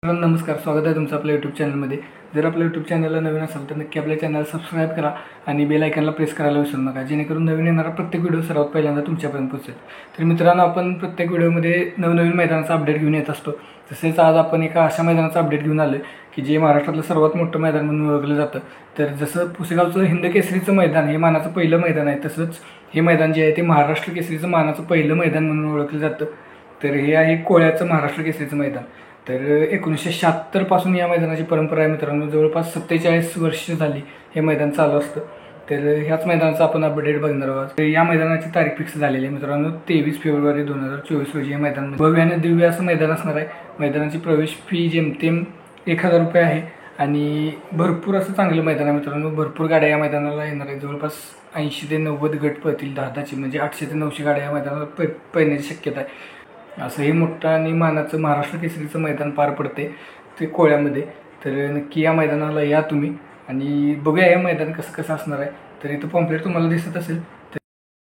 नमस्कार, स्वागत आहे तुमचं आपल्या यूट्यूब चॅनलमध्ये। जर आपल्या यूट्यूब चॅनलला नवीन असाल तर नक्की आपल्या चॅनलला सबस्क्राईब करा आणि बेल आयकॉनला प्रेस करायला विसरू नका, जेणेकरून नवीन येणारा प्रत्येक व्हिडिओ सर्वात पहिल्यांदा तुमच्यापर्यंत पोहोचेल। तर मित्रांनो, आपण प्रत्येक व्हिडिओमध्ये नवनवीन मैदानाचा अपडेट घेऊन येत असतो। तसेच आज आपण एका अशा मैदानाचा अपडेट घेऊन आलो की जे महाराष्ट्रातलं सर्वात मोठं मैदान म्हणून ओळखलं जातं। तर जसं पुसेगावचं हिंद केसरीचं मैदान हे मानाचं पहिलं मैदान आहे, तसंच हे मैदान जे आहे ते महाराष्ट्र केसरीचं मानाचं पहिलं मैदान म्हणून ओळखलं जातं। तर हे आहे कोळ्याचं महाराष्ट्र केसरीचं मैदान। तर 1976 पासून या मैदानाची परंपरा आहे मित्रांनो। जवळपास 47 वर्ष झाली हे मैदान चालू असतं। तर ह्याच मैदानाचा आपण अपडेट बघणार आहोत। तर या मैदानाची तारीख फिक्स झालेली आहे मित्रांनो, 23 फेब्रुवारी 2024 रोजी हे मैदान भव्य आणि दिव्य असं मैदान असणार आहे। मैदानाची प्रवेश फी जेमतेम 1000 रुपये आहे आणि भरपूर असं चांगलं मैदान आहे मित्रांनो। भरपूर गाड्या या मैदानाला येणार आहेत। जवळपास 80 ते 90 गट पळतील, 10-10ची म्हणजे 800 ते 900 गाड्या या मैदानाला पळण्याची शक्यता आहे। असं हे मोठं आणि मानाचं महाराष्ट्र केसरीचं मैदान पार पडते ते कोळ्यामध्ये। तर नक्की या मैदानाला या तुम्ही आणि बघूया हे मैदान कसं असणार आहे। तर इथं पॉम्पलेट तुम्हाला दिसत असेल। तर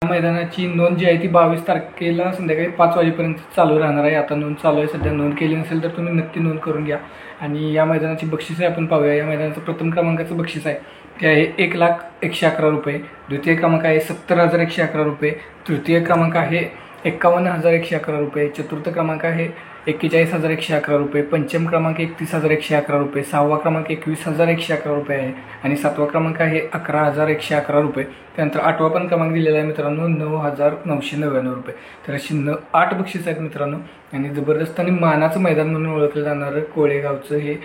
या मैदानाची नोंद जी आहे ती 22 तारखेला संध्याकाळी 5 वाजेपर्यंत चालू राहणार आहे। आता नोंद चालू आहे सध्या, नोंद केली नसेल तर तुम्ही नक्की नोंद करून घ्या। आणि या मैदानाची बक्षीस आहे आपण पाहूया। या मैदानाचं प्रथम क्रमांकाचं बक्षीस आहे ते आहे 1,01,11 रुपये, द्वितीय क्रमांक आहे 70,111 रुपये, तृतीय क्रमांक आहे 51,111 रुपये, चतुर्थ क्रमांक आहे 41,111 रुपये, पंचम क्रमांक 31,111 रुपये, सहावा क्रमांक 21,111 रुपये आहे आणि सातवा क्रमांक आहे 11,111 रुपये। त्यानंतर आठवा पण क्रमांक दिलेला आहे मित्रांनो, 9,999 रुपये। तर अशी 8 बक्षीस आहेत मित्रांनो। आणि जबरदस्त आणि मानाचं मैदान म्हणून ओळखलं जाणारं कोळेगावचं हे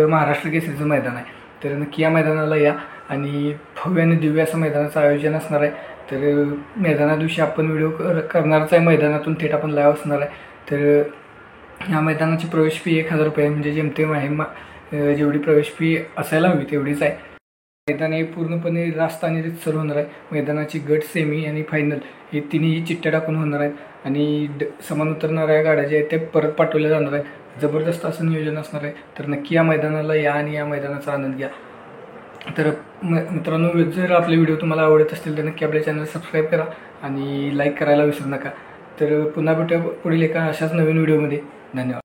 महाराष्ट्र केसरीचं मैदान आहे। तर नक्की या मैदानाला या आणि भव्य आणि दिव्य असं मैदानाचं आयोजन असणार आहे। तर मैदाना दिवशी आपण व्हिडिओ करणारच आहे, मैदानातून थेट आपण लाईव्ह असणार आहे। तर या मैदानाची प्रवेश फी 1000 रुपये म्हणजे जेमतेम आहे, जेवढी प्रवेश फी असायला हवी तेवढीच आहे। मैदान हे पूर्णपणे रास्त आणि रितसर होणार आहे। मैदानाची गट, सेमी आणि फायनल हे तिन्ही चिठ्ठ्या टाकून होणार आहेत आणि समान उतरणाऱ्या गाड्या ज्या आहेत त्या परत पाठवल्या जाणार आहेत। जबरदस्त असं नियोजन असणार आहे। तर नक्की या मैदानाला या आणि या मैदानाचा आनंद घ्या। तर मित्रांनो, जर आपले व्हिडिओ तुम्हाला आवडत असतील तर नक्की आपल्या चॅनल सबस्क्राईब करा आणि लाईक करायला विसरू नका। तर पुन्हा भेटूया पुढील एका अशाच नवीन व्हिडिओमध्ये। धन्यवाद।